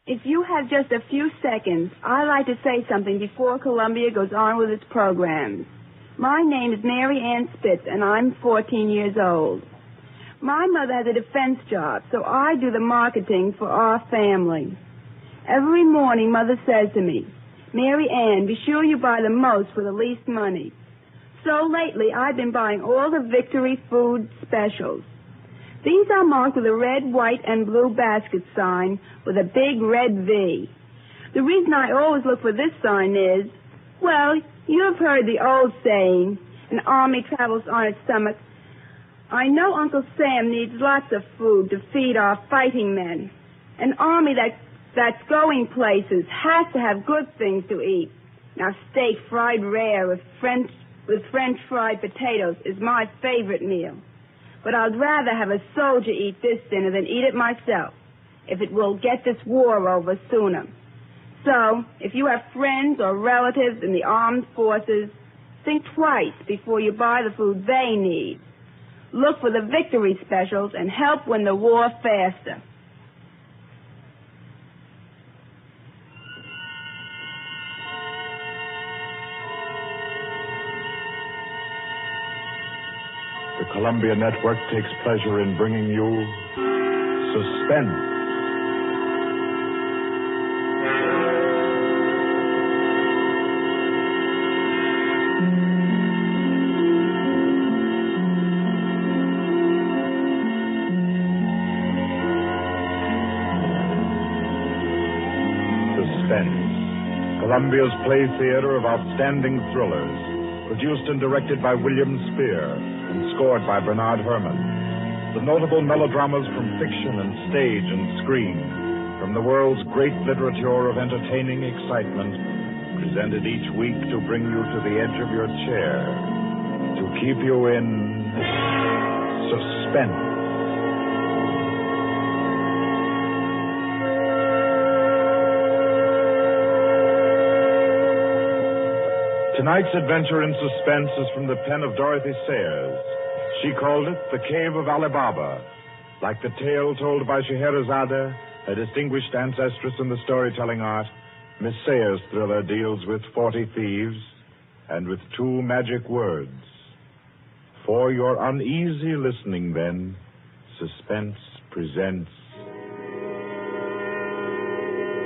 If you have just a few seconds, I'd like to say something before Columbia goes on with its programs. My name is Mary Ann Spitz, and I'm 14 years old. My mother has a defense job, so I do the marketing for our family. Every morning, Mother says to me, Mary Ann, be sure you buy the most for the least money. So lately, I've been buying all the Victory food specials. These are marked with a red, white, and blue basket sign with a big red V. The reason I always look for this sign is, well, you've heard the old saying, an army travels on its stomach. I know Uncle Sam needs lots of food to feed our fighting men. An army that's going places has to have good things to eat. Now, steak fried rare with French fried potatoes is my favorite meal. But I'd rather have a soldier eat this dinner than eat it myself, if it will get this war over sooner. So, if you have friends or relatives in the armed forces, think twice before you buy the food they need. Look for the Victory specials and help win the war faster. The Columbia Network takes pleasure in bringing you Suspense. Suspense, Columbia's play theater of outstanding thrillers, produced and directed by William Spear and scored by Bernard Herrmann. The notable melodramas from fiction and stage and screen, from the world's great literature of entertaining excitement, presented each week to bring you to the edge of your chair, to keep you in suspense. Tonight's adventure in suspense is from the pen of Dorothy Sayers. She called it The Cave of Ali Baba. Like the tale told by Scheherazade, a distinguished ancestress in the storytelling art, Miss Sayers' thriller deals with 40 thieves and with 2 magic words. For your uneasy listening, then, Suspense presents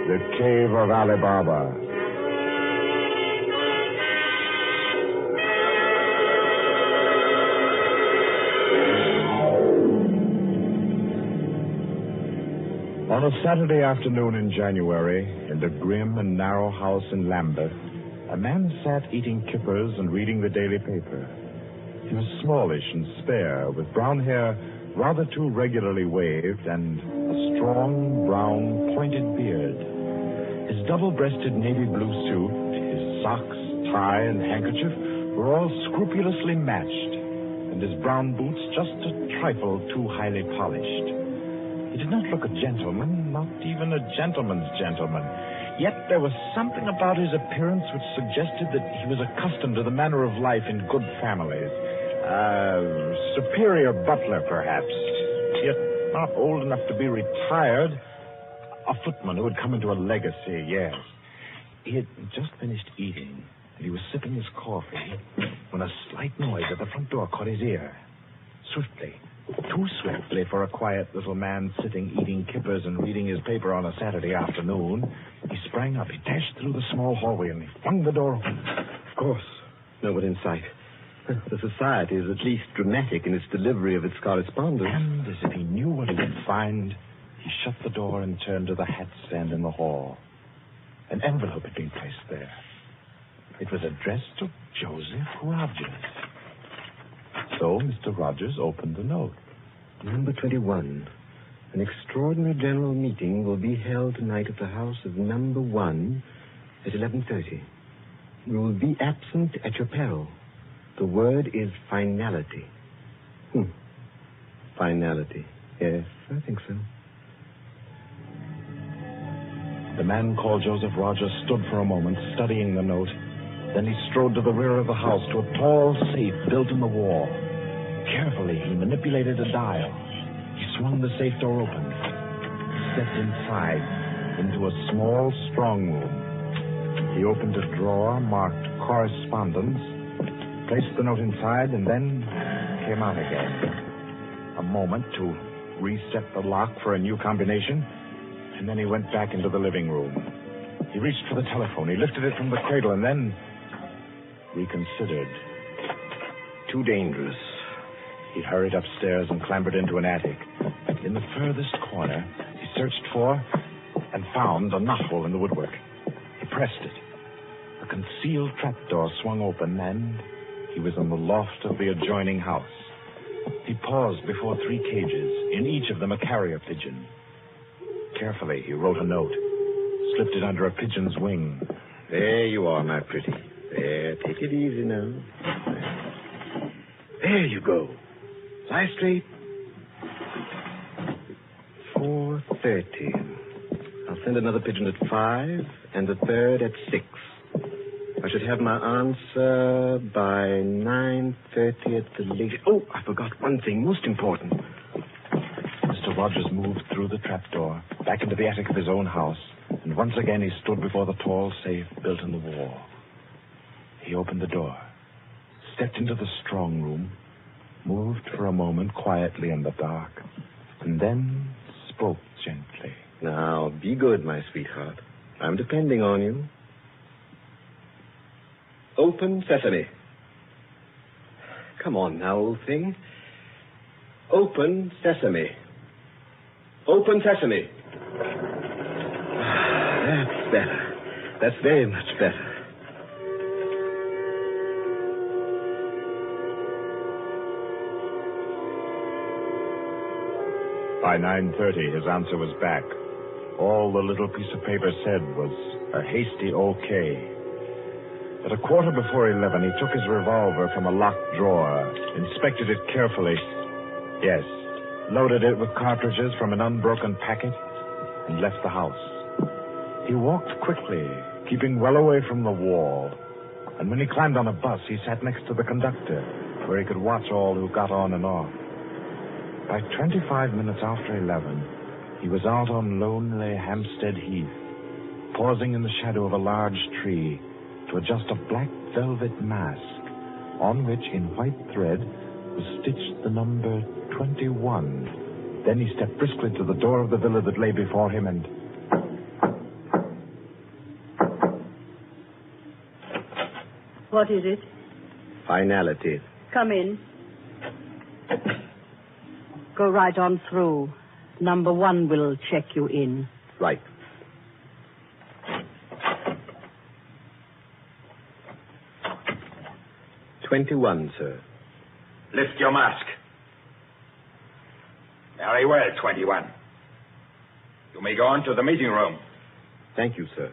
The Cave of Ali Baba. On a Saturday afternoon in January, in the grim and narrow house in Lambeth, a man sat eating kippers and reading the daily paper. He was smallish and spare, with brown hair rather too regularly waved and a strong, brown, pointed beard. His double-breasted navy blue suit, his socks, tie, and handkerchief were all scrupulously matched, and his brown boots just a trifle too highly polished. He did not look a gentleman, not even a gentleman's gentleman. Yet there was something about his appearance which suggested that he was accustomed to the manner of life in good families. Superior butler, perhaps, yet not old enough to be retired. A footman who had come into a legacy, yes. He had just finished eating, and he was sipping his coffee when a slight noise at the front door caught his ear. Swiftly, too swiftly for a quiet little man sitting eating kippers and reading his paper on a Saturday afternoon, he sprang up. He dashed through the small hallway and he flung the door open. Of course, no one in sight. The Society is at least dramatic in its delivery of its correspondence. And as if he knew what he would find, he shut the door and turned to the hat stand in the hall. An envelope had been placed there. It was addressed to Joseph Rogers. So Mr. Rogers opened the note. Number 21. An extraordinary general meeting will be held tonight at the house of number 1 at 11:30. You will be absent at your peril. The word is finality. Finality. Yes, I think so. The man called Joseph Rogers stood for a moment, studying the note. Then he strode to the rear of the house, to a tall safe built in the wall. Carefully, he manipulated a dial. He swung the safe door open. He stepped inside. into a small strong room. He opened a drawer marked correspondence, placed the note inside, and then came out again. A moment to reset the lock for a new combination, and then he went back into the living room. He reached for the telephone. He lifted it from the cradle and then reconsidered. Too dangerous. He hurried upstairs and clambered into an attic. In the furthest corner, he searched for and found a knothole in the woodwork. He pressed it. A concealed trapdoor swung open, and he was in the loft of the adjoining house. He paused before 3 cages, in each of them a carrier pigeon. Carefully, he wrote a note, slipped it under a pigeon's wing. There you are, my pretty. There, take it easy now. There you go. Lie straight. 4:30. I'll send another pigeon at 5 and the third at 6. I should have my answer by 9:30 at the latest. Oh, I forgot one thing, most important. Mr. Rogers moved through the trapdoor, back into the attic of his own house, and once again he stood before the tall safe built in the wall. He opened the door, stepped into the strong room, moved for a moment quietly in the dark, and then spoke gently. Now, be good, my sweetheart. I'm depending on you. Open sesame. Come on now, old thing. Open sesame. Open sesame. That's better. That's very much better. By 9:30, his answer was back. All the little piece of paper said was a hasty okay. At a quarter before 11, he took his revolver from a locked drawer, inspected it carefully. Yes, loaded it with cartridges from an unbroken packet, and left the house. He walked quickly, keeping well away from the wall. And when he climbed on a bus, he sat next to the conductor, where he could watch all who got on and off. By 25 minutes after 11, he was out on lonely Hampstead Heath, pausing in the shadow of a large tree to adjust a black velvet mask on which, in white thread, was stitched the number 21. Then he stepped briskly to the door of the villa that lay before him and... What is it? Finality. Come in. Go right on through. Number 1 will check you in. Right. $21, sir. Lift your mask. Very well, 21. You may go on to the meeting room. Thank you, sir.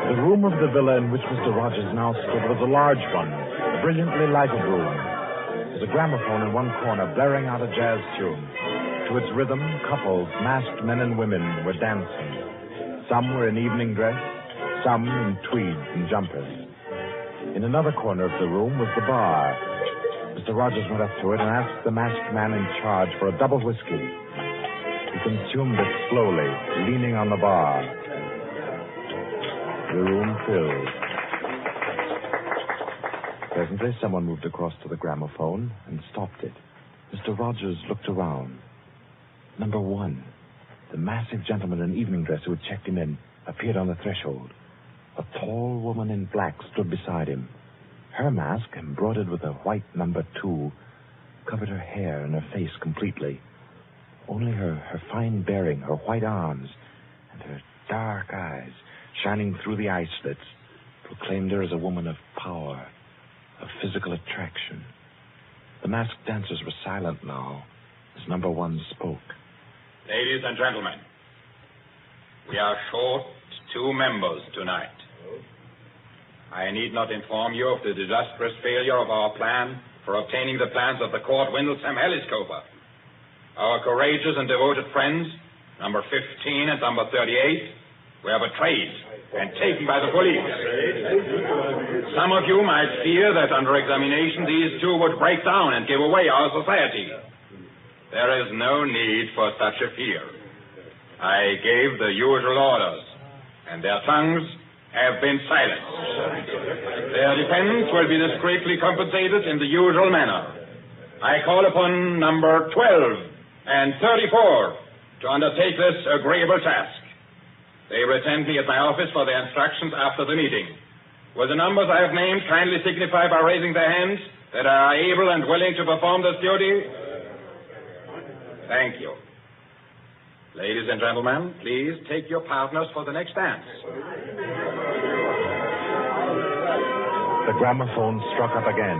The room of the villa in which Mr. Rogers now stood was a large one, a brilliantly lighted room. There was a gramophone in one corner blaring out a jazz tune. To its rhythm, couples, masked men and women, were dancing. Some were in evening dress, some in tweeds and jumpers. In another corner of the room was the bar. Mr. Rogers went up to it and asked the masked man in charge for a double whiskey. He consumed it slowly, leaning on the bar. The room filled. Presently, someone moved across to the gramophone and stopped it. Mr. Rogers looked around. Number 1, the massive gentleman in evening dress who had checked him in, appeared on the threshold. A tall woman in black stood beside him. Her mask, embroidered with a white number 2, covered her hair and her face completely. Only her fine bearing, her white arms, and her dark eyes, shining through the eye slits, proclaimed her as a woman of power, of physical attraction. The masked dancers were silent now as number 1 spoke. Ladies and gentlemen, we are short 2 members tonight. I need not inform you of the disastrous failure of our plan for obtaining the plans of the Court Windlesham Heliscoper. Our courageous and devoted friends, number 15 and number 38, were betrayed. and taken by the police. Some of you might fear that under examination these two would break down and give away our society. There is no need for such a fear. I gave the usual orders, and their tongues have been silenced. Their defense will be discreetly compensated in the usual manner. I call upon number 12 and 34 to undertake this agreeable task. They will attend me at my office for their instructions after the meeting. Will the numbers I have named kindly signify by raising their hands that are able and willing to perform this duty? Thank you. Ladies and gentlemen, please take your partners for the next dance. The gramophone struck up again.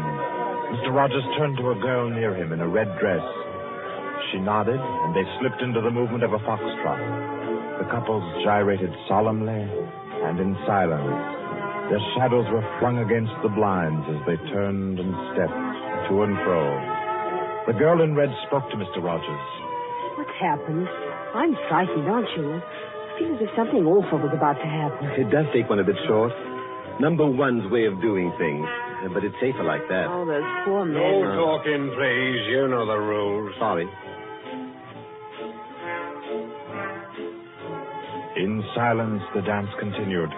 Mr. Rogers turned to a girl near him in a red dress. She nodded, and they slipped into the movement of a foxtrot. The couples gyrated solemnly and in silence. Their shadows were flung against the blinds as they turned and stepped to and fro. The girl in red spoke to Mr. Rogers. What's happened? I'm frightened, aren't you? I feel as if something awful was about to happen. It does take one a bit short. Number one's way of doing things. But it's safer like that. Oh, those poor men. No talking, please. You know the rules. Sorry. In silence, the dance continued.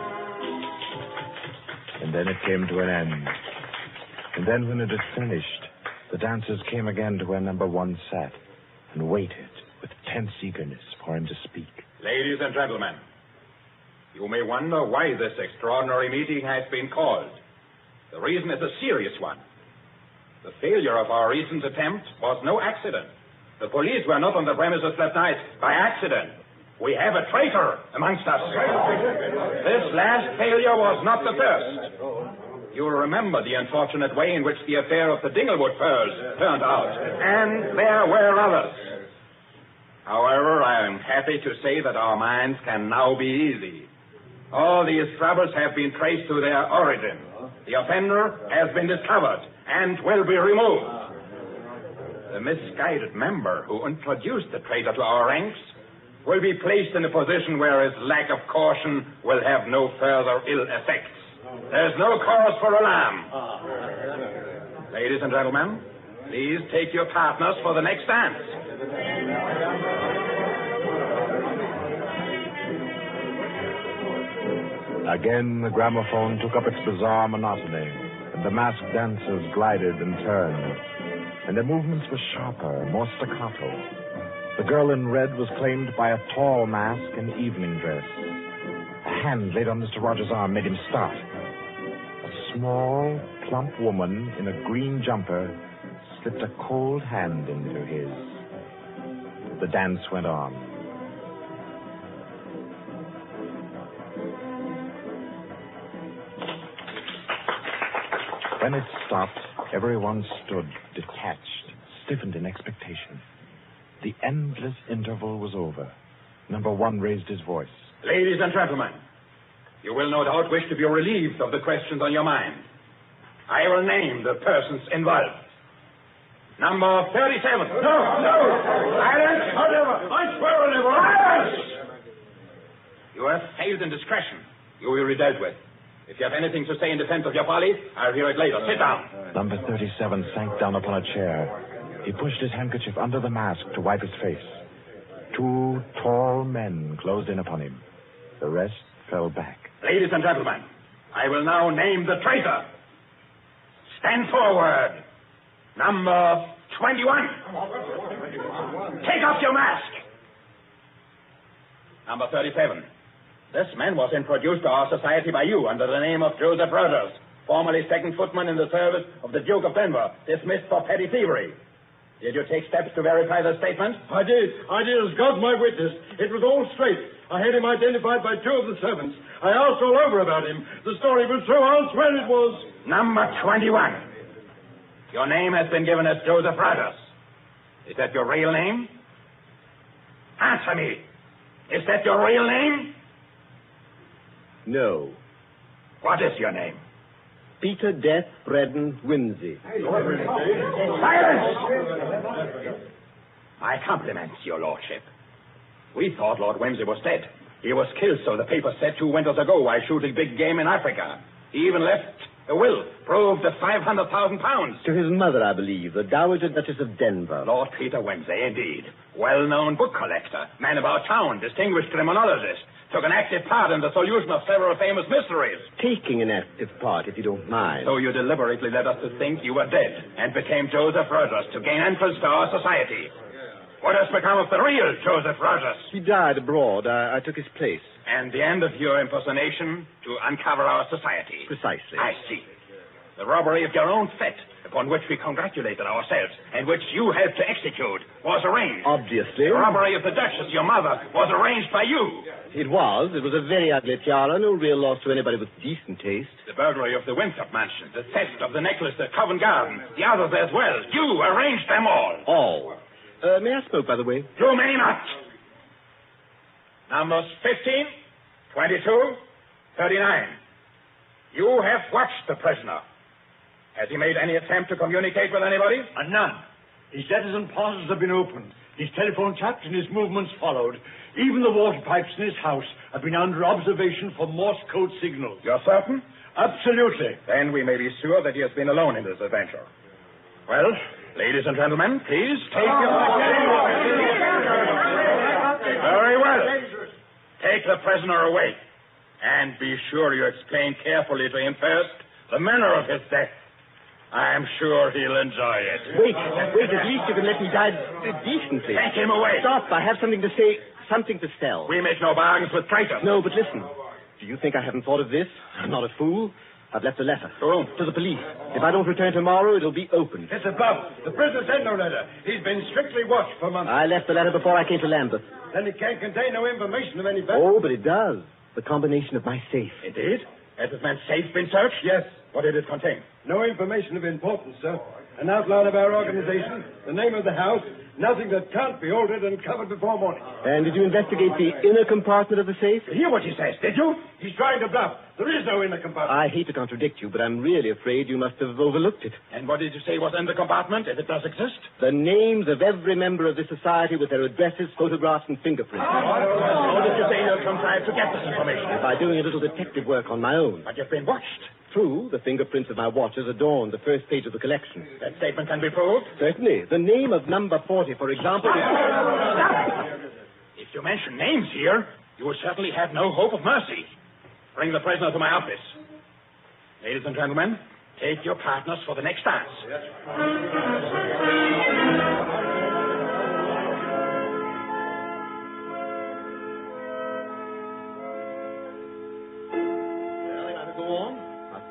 And then it came to an end. And then when it had finished, the dancers came again to where number one sat and waited with tense eagerness for him to speak. Ladies and gentlemen, you may wonder why this extraordinary meeting has been called. The reason is a serious one. The failure of our recent attempt was no accident. The police were not on the premises last night by accident. We have a traitor amongst us. This last failure was not the first. You'll remember the unfortunate way in which the affair of the Dinglewood pearls turned out. And there were others. However, I am happy to say that our minds can now be easy. All these troubles have been traced to their origin. The offender has been discovered and will be removed. The misguided member who introduced the traitor to our ranks will be placed in a position where his lack of caution will have no further ill effects. There's no cause for alarm. Ladies and gentlemen, please take your partners for the next dance. Again, the gramophone took up its bizarre monotony, and the masked dancers glided and turned, and their movements were sharper, more staccato. The girl in red was claimed by a tall mask and evening dress. A hand laid on Mr. Rogers' arm made him start. A small, plump woman in a green jumper slipped a cold hand into his. The dance went on. When it stopped, everyone stood detached, stiffened in expectation. The endless interval was over. Number one raised his voice. Ladies and gentlemen, you will no doubt wish to be relieved of the questions on your mind. I will name the persons involved. Number 37. No! Silence! I swear on never. Silence! You have failed in discretion. You will be dealt with. If you have anything to say in defense of your folly, I'll hear it later. Sit down. Number 37 sank down upon a chair. He pushed his handkerchief under the mask to wipe his face. Two tall men closed in upon him. The rest fell back. Ladies and gentlemen, I will now name the traitor. Stand forward. Number 21. Take off your mask. Number 37. This man was introduced to our society by you under the name of Joseph Rogers, formerly second footman in the service of the Duke of Denver, dismissed for petty thievery. Did you take steps to verify the statement? I did. As God's my witness. It was all straight. I had him identified by two of the servants. I asked all over about him. The story was true. I'll swear it was. Number 21. Your name has been given as Joseph Rogers. Is that your real name? Answer me. Is that your real name? No. What is your name? Peter Death Fredden Whimsy. Silence! My compliments, your lordship. We thought Lord Whimsy was dead. He was killed, so the paper said 2 winters ago, while shooting big game in Africa. He even left a will, proved at £500,000. To his mother, I believe, the Dowager Duchess of Denver. Lord Peter Wimsey, indeed. Well-known book collector, man about town, distinguished criminologist. Took an active part in the solution of several famous mysteries. Taking an active part, if you don't mind. So you deliberately led us to think you were dead and became Joseph Rogers to gain entrance to our society. What has become of the real Joseph Rogers? He died abroad. I took his place. And the end of your impersonation to uncover our society. Precisely. I see. The robbery of your own fete, upon which we congratulated ourselves, and which you helped to execute, was arranged. Obviously. The robbery of the Duchess, your mother, was arranged by you. It was. It was a very ugly tiara. No real loss to anybody with decent taste. The burglary of the Winthrop mansion, the theft of the necklace at Covent Garden, the others as well. You arranged them all. All. May I smoke, by the way? You may not. Numbers 15, 22, 39. You have watched the prisoner. Has he made any attempt to communicate with anybody? None. His letters and parcels have been opened. His telephone tapped and his movements followed. Even the water pipes in his house have been under observation for Morse code signals. You're certain? Absolutely. Then we may be sure that he has been alone in this adventure. Well, ladies and gentlemen, please take your... Very well. Take the prisoner away. And be sure you explain carefully to him first the manner of his death. I'm sure he'll enjoy it. Wait, at least you can let me die decently. Take him away. Stop, I have something to say, something to sell. We make no bargains with traitors. No, but listen. Do you think I haven't thought of this? I'm not a fool. I've left a letter. To whom? To the police. If I don't return tomorrow, it'll be opened. It's above. The prisoner sent no letter. He's been strictly watched for months. I left the letter before I came to Lambeth. Then it can't contain no information of any value. Oh, but it does. The combination of my safe. Indeed? Has this man's safe been searched? Yes. What did it contain? No information of importance, sir. An outline of our organization, the name of the house, nothing that can't be altered and covered before morning. And did you investigate the inner compartment of the safe? You hear what he says, did you? He's trying to bluff. There is no inner compartment. I hate to contradict you, but I'm really afraid you must have overlooked it. And what did you say was in the compartment, if it does exist? The names of every member of this society with their addresses, photographs, and fingerprints. How did you say you'll contrive to get this information? By doing a little detective work on my own. But you've been watched. True, the fingerprints of my watches adorn the first page of the collection. That statement can be proved? Certainly. The name of number 40, for example, is... If you mention names here, you will certainly have no hope of mercy. Bring the prisoner to my office. Ladies and gentlemen, take your partners for the next dance.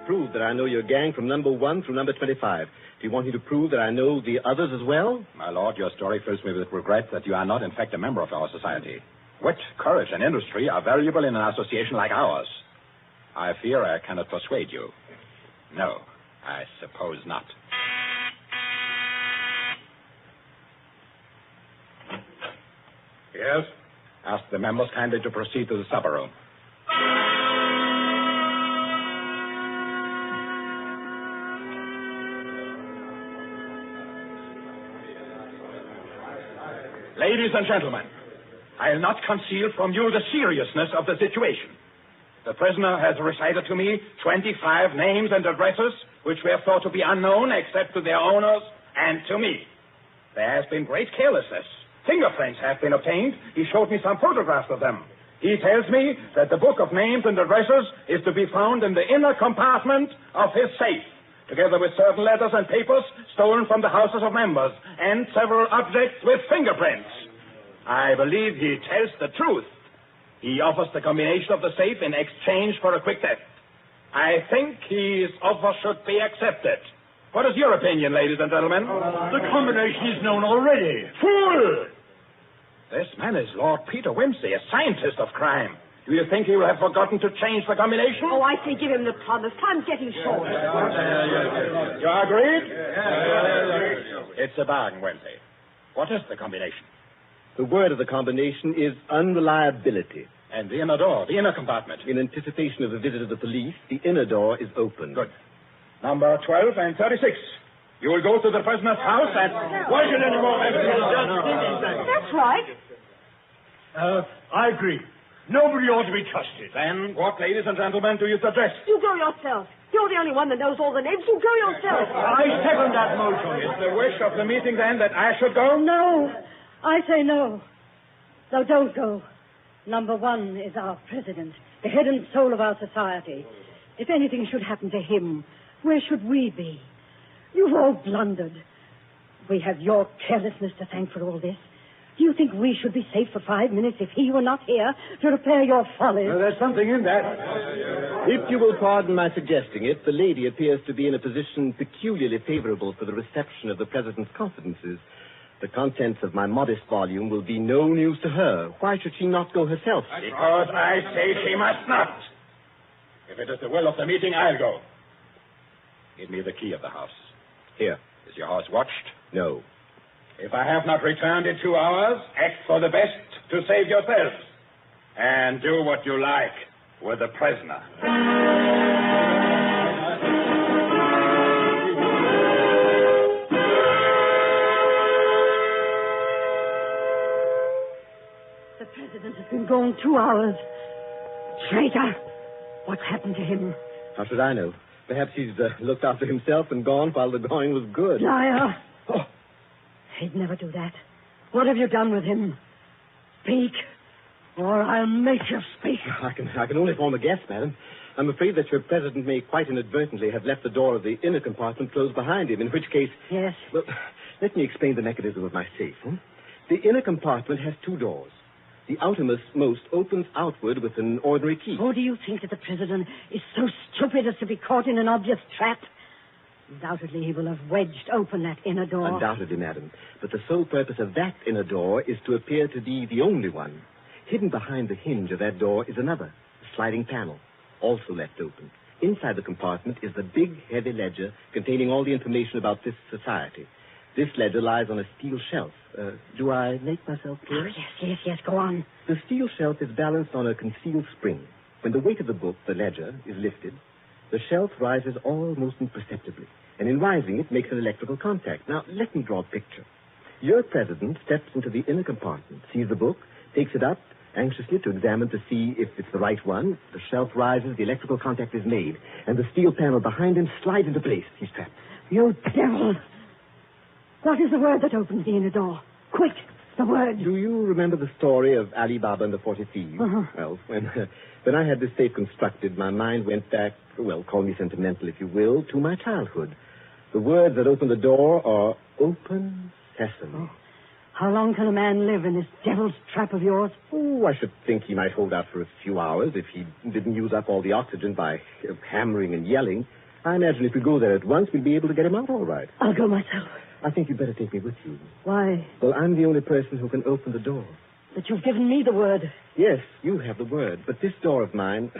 Prove that I know your gang from number 1 through number 25. Do you want me to prove that I know the others as well? My lord, your story fills me with regret that you are not, in fact, a member of our society. Wit, courage, and industry are valuable in an association like ours. I fear I cannot persuade you. No, I suppose not. Yes? Ask the members kindly to proceed to the supper room. Ladies and gentlemen, I'll not conceal from you the seriousness of the situation. The prisoner has recited to me 25 names and addresses which were thought to be unknown except to their owners and to me. There has been great carelessness. Fingerprints have been obtained. He showed me some photographs of them. He tells me that the book of names and addresses is to be found in the inner compartment of his safe, together with certain letters and papers stolen from the houses of members, and several objects with fingerprints. I believe he tells the truth. He offers the combination of the safe in exchange for a quick theft. I think his offer should be accepted. What is your opinion, ladies and gentlemen? The combination is known already. Fool! This man is Lord Peter Wimsey, a scientist of crime. Do you think he will have forgotten to change the combination? Oh, I say give him the promise. Time's getting short. You agreed? It's a bargain, Wimsey. What is the combination? The word of the combination is unreliability. And the inner door, the inner compartment. In anticipation of the visit of the police, the inner door is open. Good. Number 12 and 36. You will go to the prisoner's house and... Why should anyone... That's right. I agree. Nobody ought to be trusted. Then what, ladies and gentlemen, do you suggest? You go yourself. You're the only one that knows all the names. You go yourself. I second that motion. It's the wish of the meeting, then, that I should go? No. I say no. No, don't go. Number one is our president, the head and soul of our society. If anything should happen to him, where should we be? You've all blundered. We have your carelessness to thank for all this. Do you think we should be safe for 5 minutes if he were not here to repair your follies? Well, there's something in that. If you will pardon my suggesting it, the lady appears to be in a position peculiarly favorable for the reception of the President's confidences. The contents of my modest volume will be no news to her. Why should she not go herself? Because I say she must not. If it is the will of the meeting, I'll go. Give me the key of the house. Here. Is your house watched? No. If I have not returned in 2 hours, act for the best to save yourselves. And do what you like with the prisoner. The president has been gone 2 hours. Traitor! What's happened to him? How should I know? Perhaps he's looked after himself and gone while the going was good. Liar! Oh, He'd never do that. What have you done with him? Speak, or I'll make you speak. I can only form a guess, madam. I'm afraid that your president may quite inadvertently have left the door of the inner compartment closed behind him, in which case... Yes. Well, let me explain the mechanism of my safe. The inner compartment has 2 doors. The outermost opens outward with an ordinary key. Oh, do you think that the president is so stupid as to be caught in an obvious trap? Undoubtedly, he will have wedged open that inner door. Undoubtedly, madam. But the sole purpose of that inner door is to appear to be the only one. Hidden behind the hinge of that door is another, a sliding panel, also left open. Inside the compartment is the big, heavy ledger containing all the information about this society. This ledger lies on a steel shelf. Do I make myself clear? Oh, yes, go on. The steel shelf is balanced on a concealed spring. When the weight of the book, the ledger, is lifted, the shelf rises almost imperceptibly, and in rising it makes an electrical contact. Now, let me draw a picture. Your president steps into the inner compartment, sees the book, takes it up anxiously to examine to see if it's the right one. The shelf rises, the electrical contact is made, and the steel panel behind him slides into place. He's trapped. You devil! What is the word that opens the inner door? Quick, the word. Do you remember the story of Ali Baba and the 40 Thieves? Uh-huh. Well, when I had this safe constructed, my mind went back, well, call me sentimental if you will, to my childhood. The words that open the door are open sesame. Oh. How long can a man live in this devil's trap of yours? Oh, I should think he might hold out for a few hours if he didn't use up all the oxygen by hammering and yelling. I imagine if we go there at once, we'll be able to get him out all right. I'll go myself. I think you'd better take me with you. Why? Well, I'm the only person who can open the door. But you've given me the word. Yes, you have the word. But this door of mine,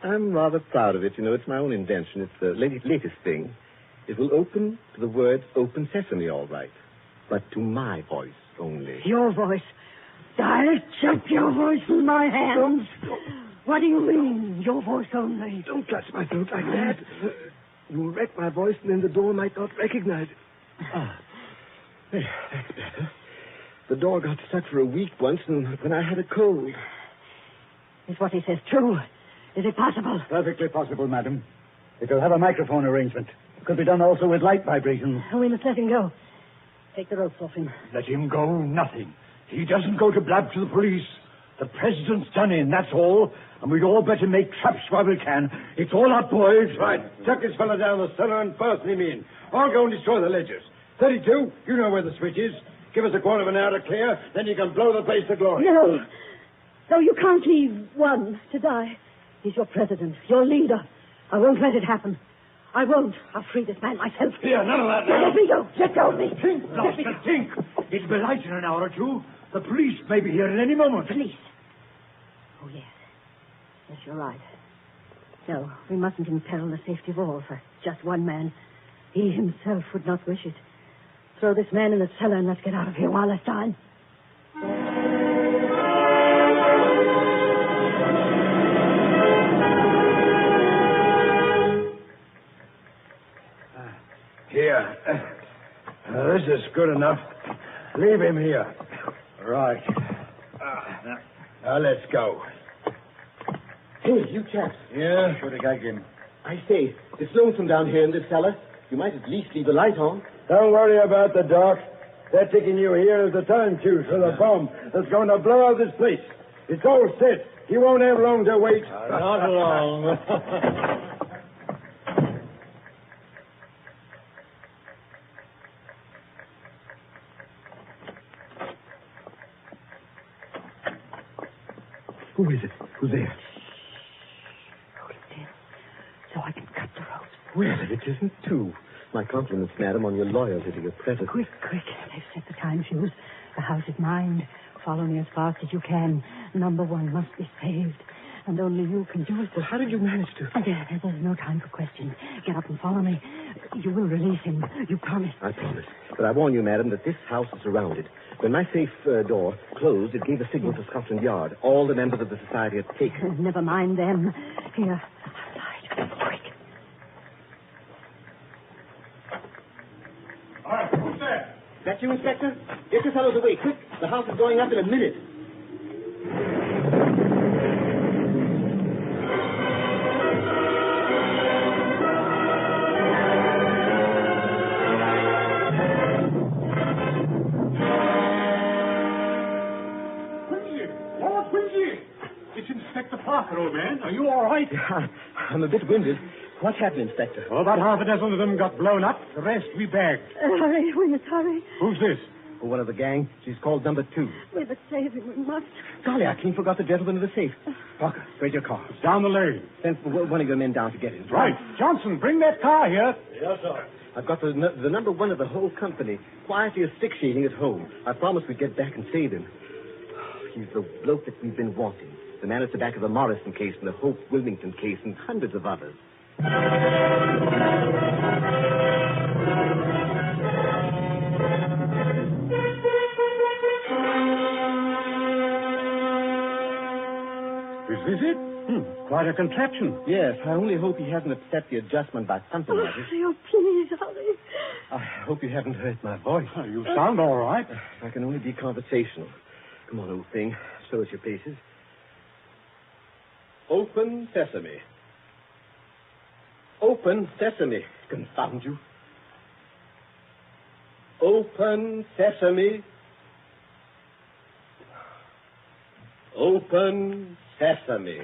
I'm rather proud of it. You know, it's my own invention. It's the latest thing. It will open to the words open sesame, all right. But to my voice only. Your voice. I'll chop your voice in my hands. What do you mean, your voice only? Don't touch my throat like that. You'll wreck my voice, and then the door might not recognize it. There, that's better. The door got stuck for a week once when I had a cold. Is what he says true? Is it possible? Perfectly possible, madam. It'll have a microphone arrangement. It could be done also with light vibrations. We must let him go. Take the ropes off him. Let him go, nothing. He doesn't go to blab to the police. The president's done in, that's all. And we'd all better make traps while we can. It's all up, boys. Right. Chuck this fella down the cellar and fasten him in. I'll go and destroy the ledgers. 32, you know where the switch is. Give us a quarter of an hour to clear, then you can blow the place to glory. No. No, you can't leave one to die. He's your president, your leader. I won't let it happen. I won't. I'll free this man myself. Here, none of that now. Let me go. Let go of me. Think, Blaster, think. It'll be light in an hour or two. The police may be here at any moment. Police? Oh, yes. Yes, you're right. No, we mustn't imperil the safety of all for just one man. He himself would not wish it. Throw this man in the cellar and let's get out of here while there's time. Here. This is good enough. Leave him here. Right. Now, let's go. Hey, you chaps. Yeah? What did I get? I say, it's lonesome down here in this cellar. You might at least leave the light on. Don't worry about the dark. They're taking you here as a time fuse for the bomb that's going to blow out this place. It's all set. You won't have long to wait. Not long. Who is it? Who's there? Hold still, so I can cut the ropes. Well, it isn't two. My compliments, madam, on your loyalty to your present. Quick. They've set the time fuse. The house is mine. Follow me as fast as you can. Number 1 must be saved. And only you can do it. Well, how did you manage to? There's no time for questions. Get up and follow me. You will release him. You promise. I promise. But I warn you, madam, that this house is surrounded. When my safe door closed, it gave a signal to Scotland Yard. All the members of the society had taken. Never mind them. Here. Outside. Quick. All right, who's there? That you, Inspector? Get your fellows away, quick. The house is going up in a minute. It's Inspector Parker, old man. Are you all right? I'm a bit winded. What happened, Inspector? Oh, about half a dozen of them got blown up. The rest we bagged. Hurry, Williams, hurry. Who's this? Oh, one of the gang. She's called number 2. We must save him. We must. Golly, I clean forgot the gentleman in the safe. Parker, where's your car? It's down the lane. Send one of your men down to get him. Right. Johnson, bring that car here. Yes, sir. I've got the number 1 of the whole company. Quietly a stick shading at home. I promised we'd get back and save him. He's the bloke that we've been wanting. The man at the back of the Morrison case and the Hope Wilmington case and hundreds of others. Is this it? Quite a contraption. Yes, I only hope he hasn't upset the adjustment by something like it. Oh, please, hurry. I hope you haven't hurt my voice. Oh, you sound all right. I can only be conversational. Come on, old thing. Show us your paces. Open sesame. Open sesame. Confound you. Open sesame. Open sesame.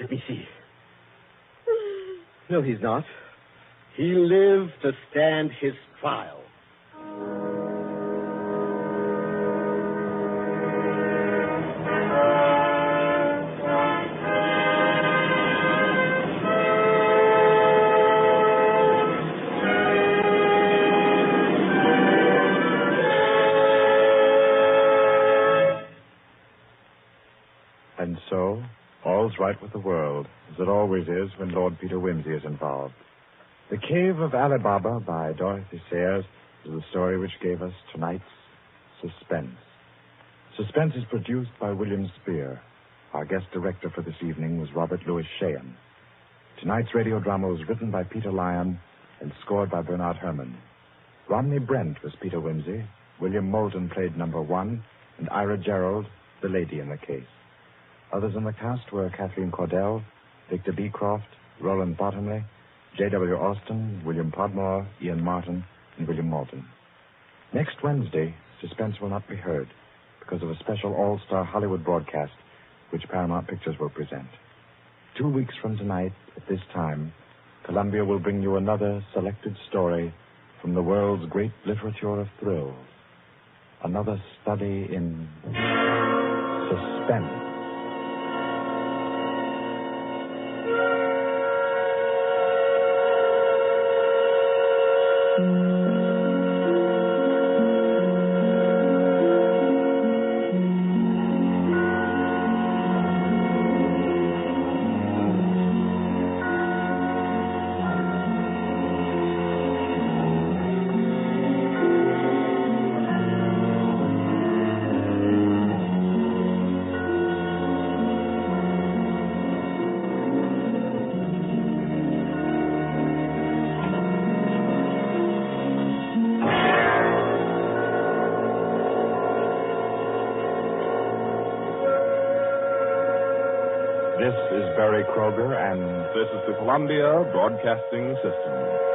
Let me see. No, he's not. He lived to stand his trial. And so, all's right with the world, as it always is when Lord Peter Wimsey is involved. The Cave of Ali Baba by Dorothy Sayers is the story which gave us tonight's Suspense. Suspense is produced by William Spear. Our guest director for this evening was Robert Louis Sheehan. Tonight's radio drama was written by Peter Lyon and scored by Bernard Herrmann. Romney Brent was Peter Wimsey, William Moulton played number 1, and Ira Gerald, the lady in the case. Others in the cast were Kathleen Cordell, Victor Beecroft, Roland Bottomley, J.W. Austin, William Podmore, Ian Martin, and William Malton. Next Wednesday, Suspense will not be heard because of a special all-star Hollywood broadcast which Paramount Pictures will present. 2 weeks from tonight, at this time, Columbia will bring you another selected story from the world's great literature of thrills. Another study in suspense. This is Barry Kroger, and this is the Columbia Broadcasting System.